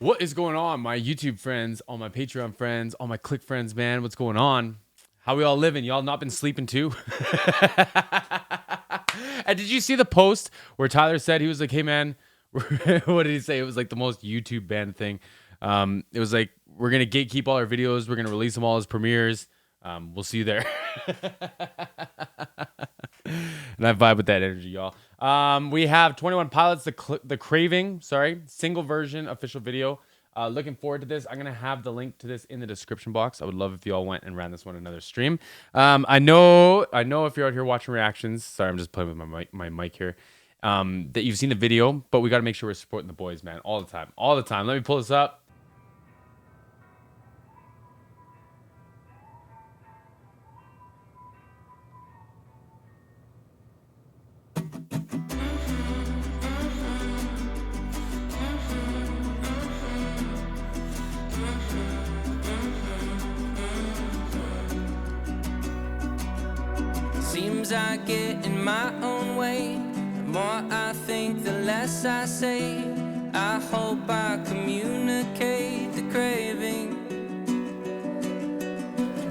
What is going on, my YouTube friends, all my Patreon friends, all my Click friends, man? What's going on? How we all living? Y'all not been sleeping too? And did you see the post where Tyler said, he was like, hey man, what did he say? It was like the most YouTube banned thing. It was like, we're going to gatekeep all our videos. We're going to release them all as premieres. We'll see you there. And I vibe with that energy, y'all. We have 21 Pilots, the Craving, single version official video. Looking forward to this. I'm going to have the link to this in the description box. I would love if you all went and ran this one another stream. I know if you're out here watching reactions, sorry, I'm just playing with my mic here, that you've seen the video, but we got to make sure we're supporting the boys, man, all the time. Let me pull this up. Seems I get in my own way. The more I think, the less I say. I hope I communicate the craving.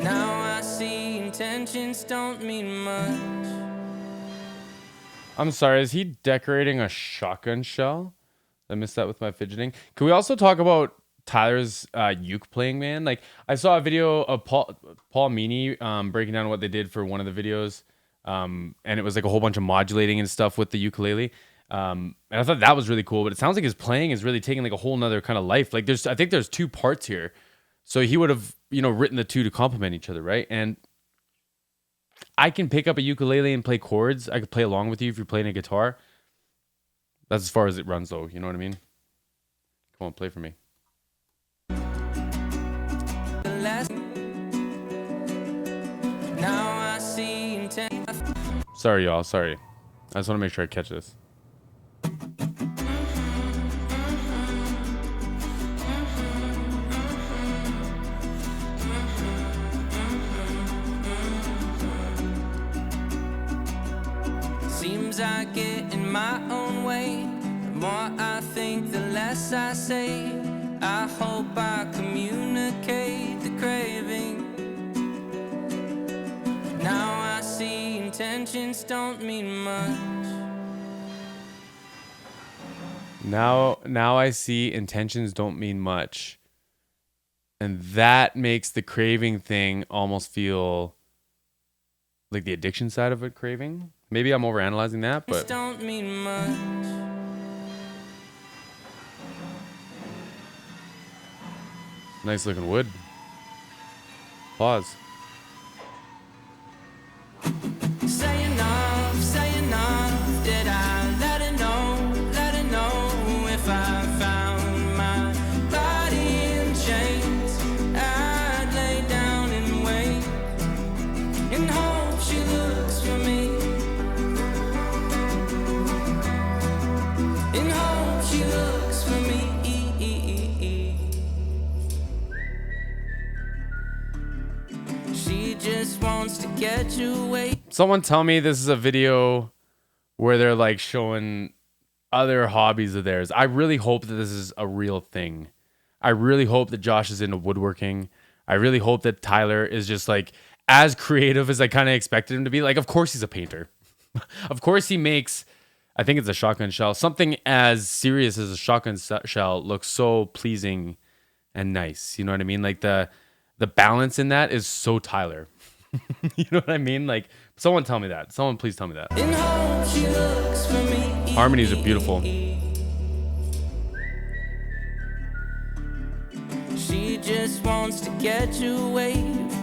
Now I see intentions don't mean much. I'm sorry, is he decorating a shotgun shell? I missed that with my fidgeting. Can we also talk about Tyler's uke playing, man? Like, I saw a video of Paul Meany breaking down what they did for one of the videos. And it was like a whole bunch of modulating and stuff with the ukulele. And I thought that was really cool, but it sounds like his playing is really taking like a whole nother kind of life. Like I think there's two parts here. So he would have, written the two to complement each other, right? And I can pick up a ukulele and play chords. I could play along with you if you're playing a guitar. That's as far as it runs though, you know what I mean? Come on, play for me. Now I see intent. Sorry, y'all. Sorry. I just want to make sure I catch this. Seems I get in my own way. The more I think, the less I say. I hope I communicate the craving. Now I see intentions don't mean much. Now I see intentions don't mean much. And that makes the craving thing almost feel like the addiction side of it, craving. Maybe I'm overanalyzing that, but Don't mean much. nice looking wood. Pause. Say enough, did I let it know if I found my body in chains, I'd lay down and wait and hope she looks for me, and hope she looks for me. She just wants to get you away. Someone tell me this is a video where they're like showing other hobbies of theirs. I really hope that this is a real thing. I really hope that Josh is into woodworking. I really hope that Tyler is just like as creative as I kind of expected him to be. Like, of course he's a painter. Of course he makes, I think it's a shotgun shell. Something as serious as a shotgun shell looks so pleasing and nice. You know what I mean? Like the balance in that is so Tyler. You know what I mean? Like, someone tell me that. Someone please tell me that. And hope she looks for me. Harmonies are beautiful. She just wants to get you away,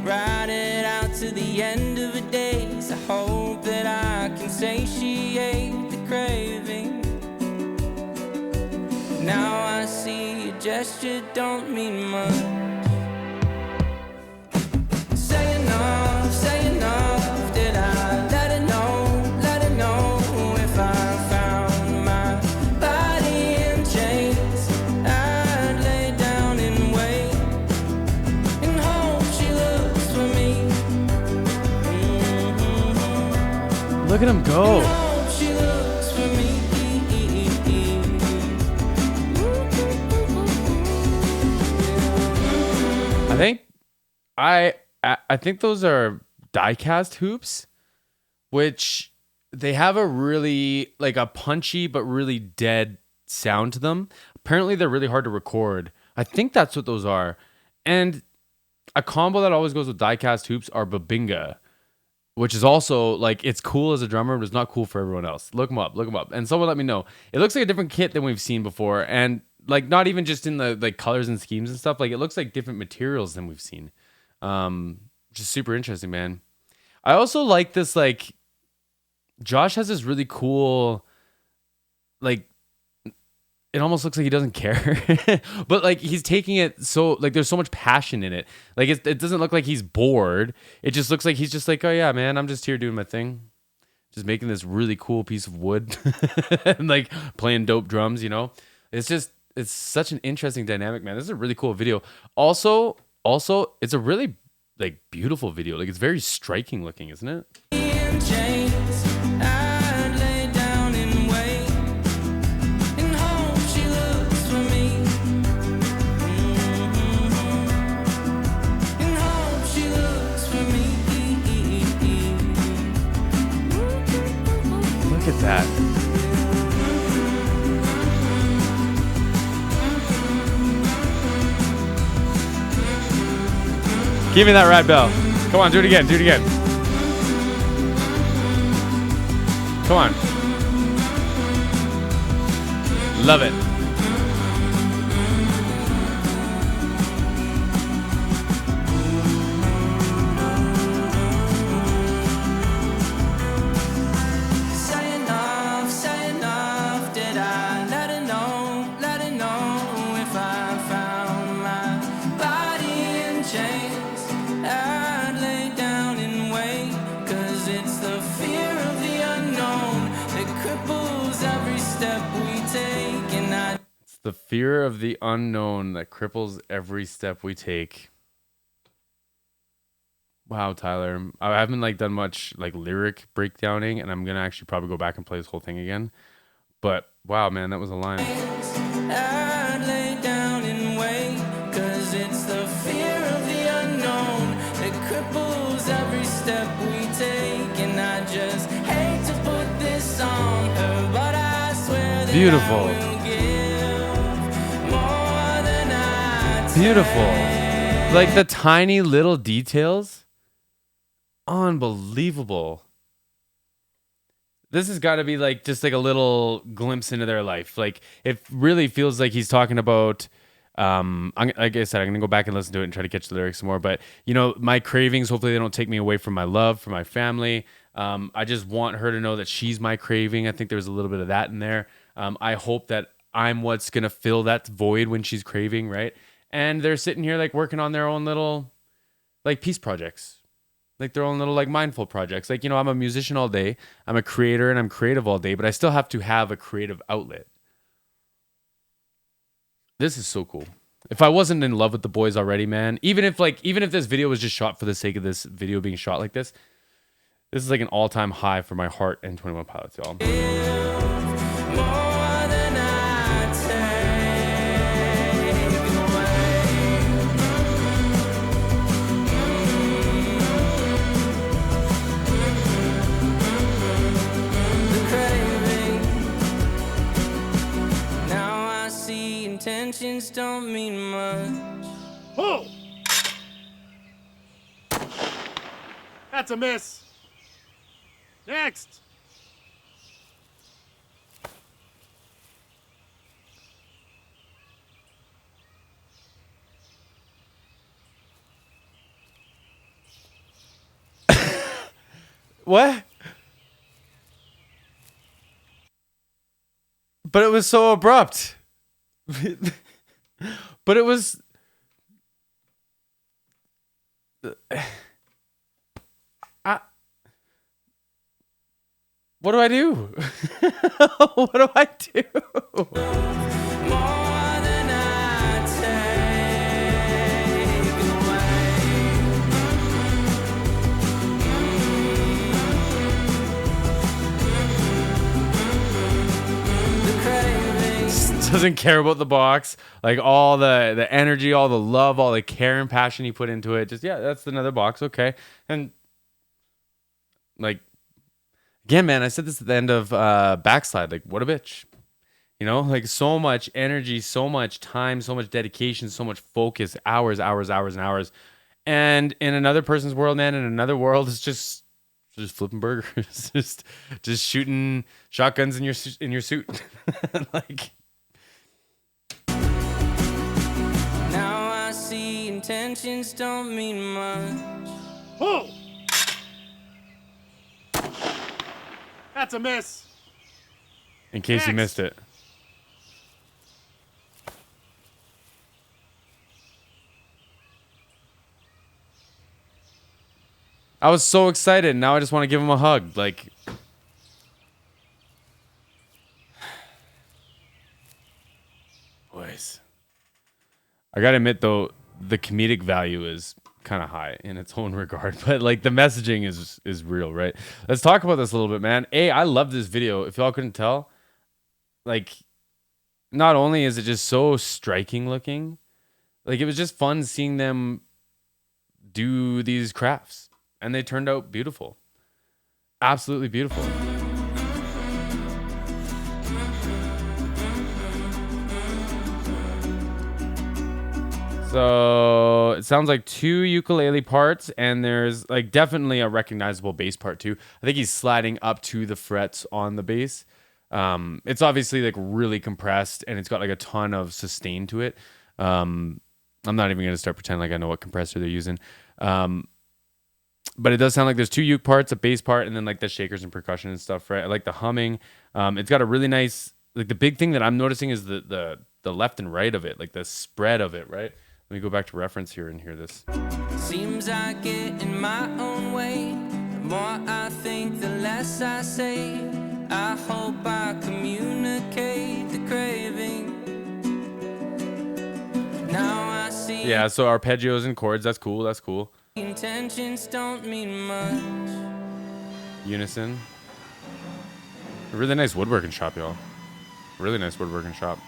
ride it out to the end of her days. I hope that I can satiate the craving. Now I see a gesture don't mean much. Say enough, did I let it know if I found my body in chains, I'd lay down and wait and hope she looks for me. Look at him go. Hope she looks for me. think I think those are die-cast hoops, which they have a really like a punchy but really dead sound to them. Apparently they're really hard to record. I think that's what those are. And a combo that always goes with die-cast hoops are Babinga, which is also like it's cool as a drummer, but it's not cool for everyone else. Look them up, and someone let me know. It looks like a different kit than we've seen before, and like not even just in the like colors and schemes and stuff. Like it looks like different materials than we've seen, which is super interesting, man. I also like this. Like Josh has this really cool, like it almost looks like he doesn't care, but like he's taking it so like there's so much passion in it. Like it doesn't look like he's bored. It just looks like he's just like, oh yeah, man, I'm just here doing my thing, just making this really cool piece of wood and like playing dope drums. You know, it's such an interesting dynamic, man. This is a really cool video. Also, it's a really like beautiful video. Like it's very striking looking, isn't it? Look at that. Give me that ride bell. Come on, do it again. Do it again. Come on. Love it. The fear of the unknown that cripples every step we take. Wow, Tyler. I haven't like done much like lyric breakdowning, and I'm gonna actually probably go back and play this whole thing again. But wow, man, that was a line. I'd lay down and wait, 'cause it's the fear of the unknown that cripples every step we take, and I just hate to put this on her, but I swear that beautiful. I will give more than I take. Beautiful. Like the tiny little details. Unbelievable. This has got to be like just like a little glimpse into their life. Like it really feels like he's talking about like I said, I'm gonna go back and listen to it and try to catch the lyrics some more. But you know, my cravings, hopefully they don't take me away from my love for my family. I just want her to know that she's my craving. I think there's a little bit of that in there. I hope that I'm what's gonna fill that void when she's craving, right? And they're sitting here like working on their own little like peace projects. Like their own little like mindful projects. Like, you know, I'm a musician all day. I'm a creator and I'm creative all day, but I still have to have a creative outlet. This is so cool. If I wasn't in love with the boys already, man, even if this video was just shot for the sake of this video being shot like this is like an all-time high for my heart and 21 Pilots, y'all. Intentions don't mean much. Oh! That's a miss. Next. What? But it was so abrupt. But it was what do I do? What do I do? doesn't care about the box. Like all the energy, all the love, all the care and passion he put into it. Just, yeah, that's another box. Okay. And like, again, man, I said this at the end of Backslide. Like, what a bitch. You know, like so much energy, so much time, so much dedication, so much focus, hours and hours. And in another person's world, man, in another world, it's just flipping burgers, just shooting shotguns in your suit. Like, Now I see intentions don't mean much. Oh! That's a miss. in case you Next. missed it. I was so excited. Now I just want to give him a hug. Like, boys. I gotta admit though, the comedic value is kind of high in its own regard, but like the messaging is real, right? Let's talk about this a little bit, man. I love this video. If y'all couldn't tell, like, not only is it just so striking looking, like it was just fun seeing them do these crafts, and they turned out beautiful, absolutely beautiful. So it sounds like 2 ukulele parts, and there's like definitely a recognizable bass part too. I think he's sliding up to the frets on the bass. It's obviously like really compressed, and it's got like a ton of sustain to it. I'm not even gonna start pretending like I know what compressor they're using. But it does sound like there's 2 uke parts, a bass part, and then like the shakers and percussion and stuff, right? I like the humming. It's got a really nice, like the big thing that I'm noticing is the left and right of it, like the spread of it, right? Let me go back to reference here and hear this. Seems I get in my own way. The more I think, the less I say. I hope I communicate the craving. Now I see Yeah, so arpeggios and chords, that's cool, that's cool. intentions don't mean much. Unison. A really nice woodworking shop, y'all. Really nice woodworking shop.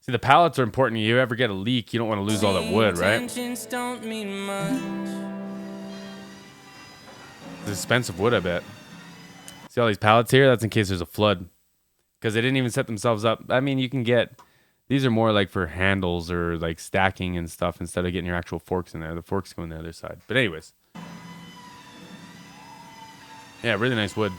See, the pallets are important. You ever get a leak, you don't want to lose all that wood, right? Intentions don't mean much. It's expensive wood, I bet. See all these pallets here? That's in case there's a flood. Because they didn't even set themselves up. I mean, you can get... These are more like for handles or like stacking and stuff instead of getting your actual forks in there. The forks go on the other side. But anyways. Yeah, really nice wood.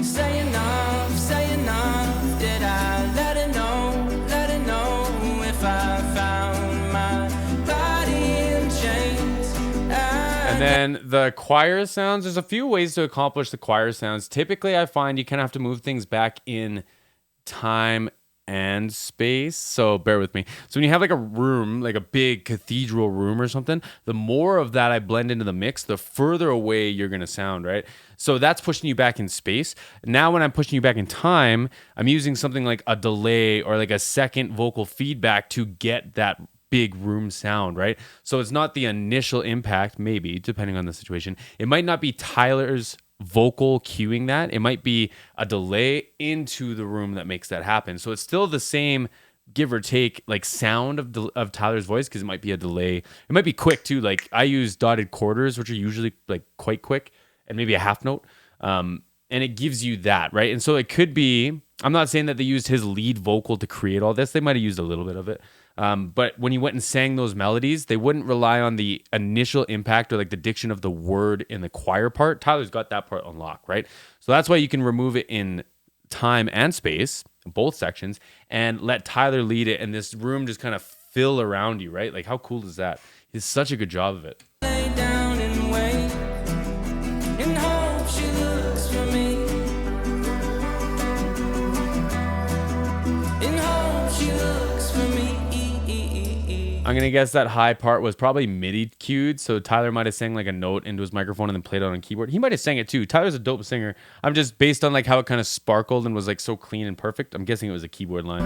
Say enough, did I let it know if I found my body in chains? And then the choir sounds, there's a few ways to accomplish the choir sounds. Typically, I find you kind of have to move things back in time and space, so bear with me. So when you have like a room, like a big cathedral room or something, the more of that I blend into the mix, the further away you're gonna sound, right? So that's pushing you back in space. Now when I'm pushing you back in time, I'm using something like a delay or like a second vocal feedback to get that big room sound, right? So it's not the initial impact, maybe, depending on the situation. It might not be Tyler's vocal cueing that. It might be a delay into the room that makes that happen. So it's still the same, give or take, like sound of Tyler's voice, because it might be a delay. It might be quick too. Like I use dotted quarters, which are usually like quite quick, and maybe a half note. And it gives you that, right? And so it could be, I'm not saying that they used his lead vocal to create all this. They might have used a little bit of it. But when he went and sang those melodies, they wouldn't rely on the initial impact or like the diction of the word in the choir part. Tyler's got that part on lock, right? So that's why you can remove it in time and space, both sections, and let Tyler lead it, and this room just kind of fill around you, right? Like how cool is that? He did such a good job of it. Lay down and wait and hope she looks for me. And hope she looks for me. I'm gonna guess that high part was probably MIDI cued, so Tyler might have sang like a note into his microphone and then played it on a keyboard. He might have sang it too. Tyler's a dope singer. I'm just based on like how it kind of sparkled and was like so clean and perfect. I'm guessing it was a keyboard line.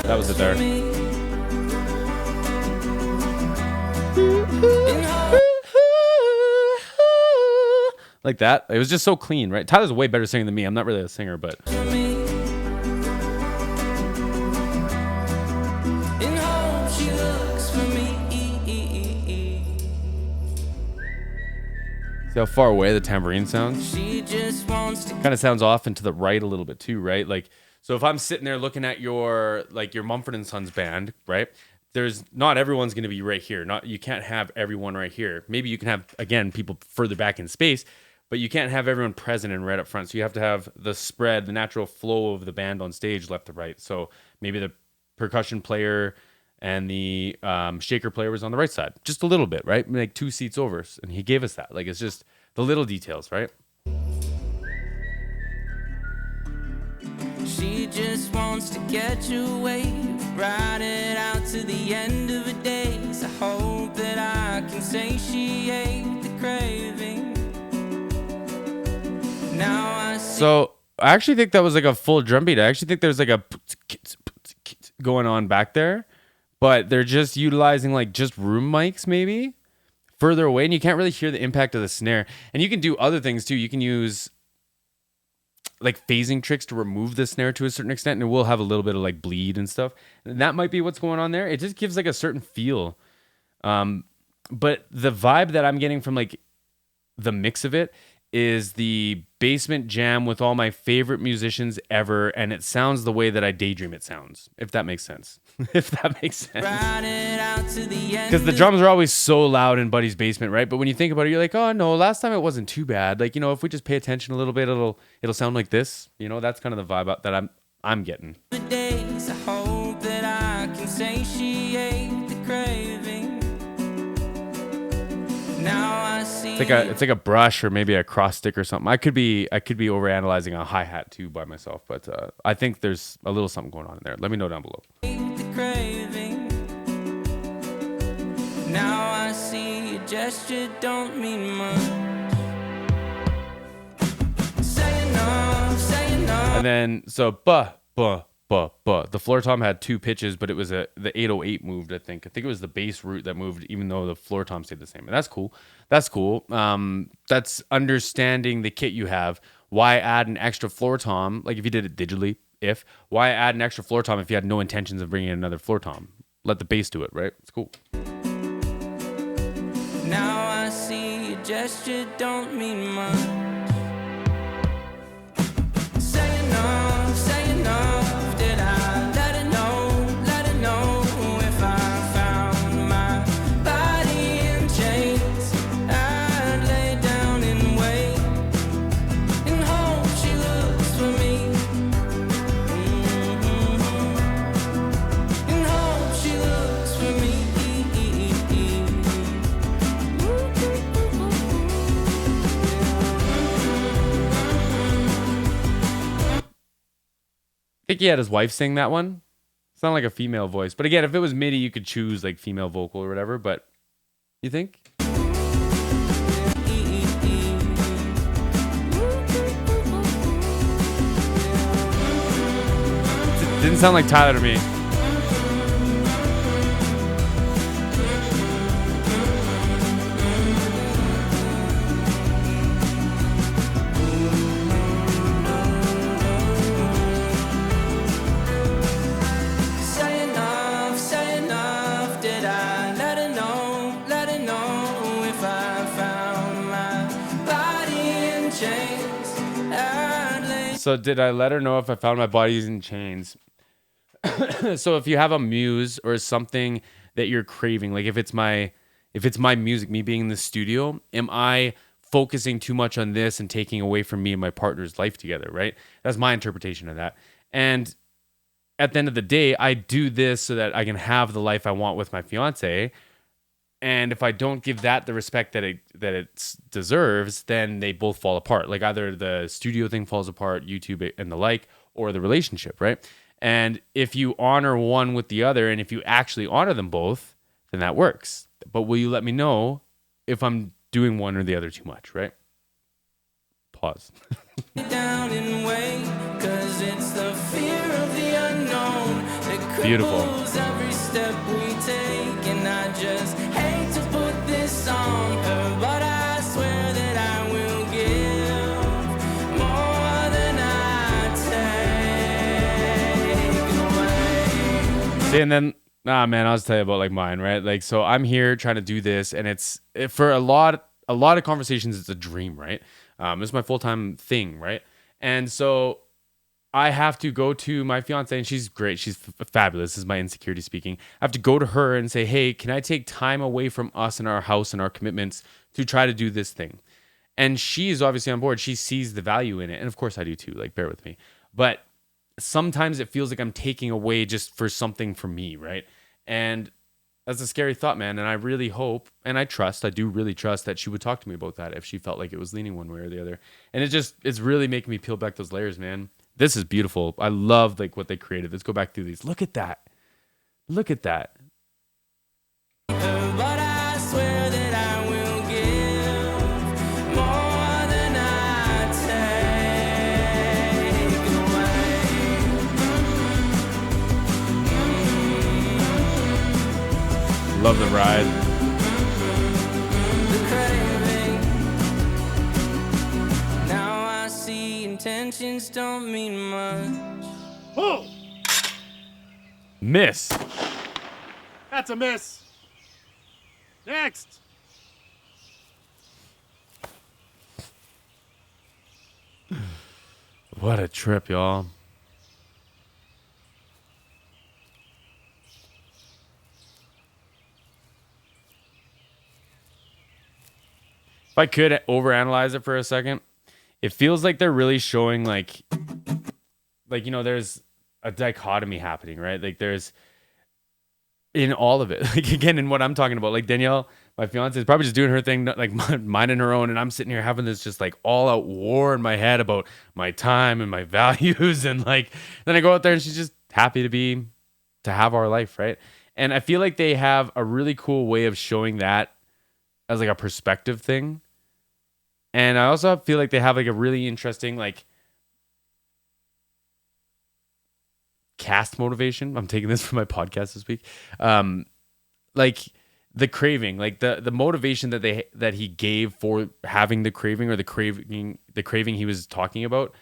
That was it there. Like that. It was just so clean, right? Tyler's a way better singer than me. I'm not really a singer, but See how far away the tambourine sounds? She just wants to Kind of sounds off and to the right a little bit too, right? Like, so if I'm sitting there looking at your Mumford and Sons band, right? There's not everyone's going to be right here. You can't have everyone right here. Maybe you can have, again, people further back in space, but you can't have everyone present and right up front. So you have to have the spread, the natural flow of the band on stage left to right. So maybe the percussion player and the shaker player was on the right side, just a little bit, right? Like 2 seats over, and he gave us that. Like, it's just the little details, right? She just wants to get you away, ride it out to the end of the days. I hope that I can say she ate the craving. Now I see. So I actually think that was like a full drum beat. I actually think there's like a going on back there, but they're just utilizing like just room mics maybe further away, and you can't really hear the impact of the snare. And you can do other things too. You can use like phasing tricks to remove the snare to a certain extent, and it will have a little bit of like bleed and stuff. And that might be what's going on there. It just gives like a certain feel. But the vibe that I'm getting from like the mix of it is the basement jam with all my favorite musicians ever, and it sounds the way that I daydream it sounds, if that makes sense. If that makes sense. Because the drums are always so loud in Buddy's basement, right? But when you think about it, you're like, oh no, last time it wasn't too bad. Like, you know, if we just pay attention a little bit, it'll sound like this. You know, that's kind of the vibe that I'm getting. Days, I hope that I can say she ate the craving. Now I see. It's like a brush or maybe a cross stick or something. I could be overanalyzing a hi-hat too by myself, but I think there's a little something going on in there. Let me know down below. The craving. Now I see a gesture don't mean much. Say enough. And then so the floor tom had 2 pitches, but it was the 808 moved. I think it was the bass root that moved, even though the floor tom stayed the same. And that's cool. That's understanding the kit you have. Why add an extra floor tom? Like if you did it digitally, why add an extra floor tom if you had no intentions of bringing in another floor tom? Let the bass do it, right? It's cool. Now I see a gesture don't mean much. Say enough, did I let it know if I found my body in chains, I'd lay down and wait and hope she looks for me, and hope she looks for me. I think he had his wife sing that one. Sound like a female voice. But again, if it was MIDI, you could choose like female vocal or whatever. But you think? It didn't sound like Tyler to me. Say enough, did I let it know if I found my body in chains, I'd lay. So did I let her know if I found my body's in chains? So if you have a muse or something that you're craving, like if it's my music, me being in the studio, am I focusing too much on this and taking away from me and my partner's life together, right? That's my interpretation of that. And at the end of the day, I do this so that I can have the life I want with my fiance. And if I don't give that the respect that it deserves, then they both fall apart. Like either the studio thing falls apart, YouTube and the like, or the relationship, right? And if you honor one with the other, and if you actually honor them both, then that works. But will you let me know if I'm doing one or the other too much, right? Pause. Down and wait, 'cause it's the fear of the unknown that Beautiful. cripples every step we take. And I just hate to put this on her, but I swear that I will give more than I take away. See, and then, man, I'll just tell you about like mine, right? Like, so I'm here trying to do this, and it's for a lot a lot of conversations, it's a dream, right? It's my full-time thing, right? And so I have to go to my fiance, and she's great. She's fabulous. This is my insecurity speaking. I have to go to her and say, hey, can I take time away from us and our house and our commitments to try to do this thing? And she is obviously on board. She sees the value in it. And of course I do too. Like, bear with me. But sometimes it feels like I'm taking away just for something for me, right? And that's a scary thought, man. And I really hope, and I do really trust that she would talk to me about that if she felt like it was leaning one way or the other. And it's really making me peel back those layers, man. This is beautiful. I love like what they created. Let's go back through these. Look at that. Look at that. But I swear that I will give more than I take away. Love the ride. The craving. Now I see intentions don't mean much. Oh, Miss. that's a miss. Next. What a trip, y'all. If I could overanalyze it for a second, it feels like they're really showing like there's a dichotomy happening, right? Like there's in all of it, like again, in what I'm talking about, like Danielle, my fiance, is probably just doing her thing, like minding her own, and I'm sitting here having this just like all out war in my head about my time and my values, and like then I go out there and she's just happy to have our life, right? And I feel like they have a really cool way of showing that as like a perspective thing, and I also feel like they have like a really interesting like cast motivation. I'm taking this from my podcast this week. Like the craving, like the motivation that he gave for having the craving, or the craving he was talking about,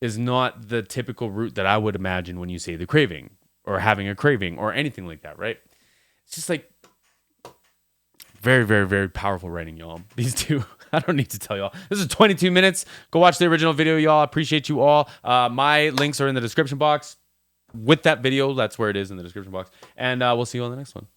is not the typical route that I would imagine when you say the craving or having a craving or anything like that, right? It's just like very, very, very powerful writing, y'all. These two, I don't need to tell y'all. This is 22 minutes. Go watch the original video, y'all. I appreciate you all. My links are in the description box. With that video, that's where it is in the description box. And we'll see you on the next one.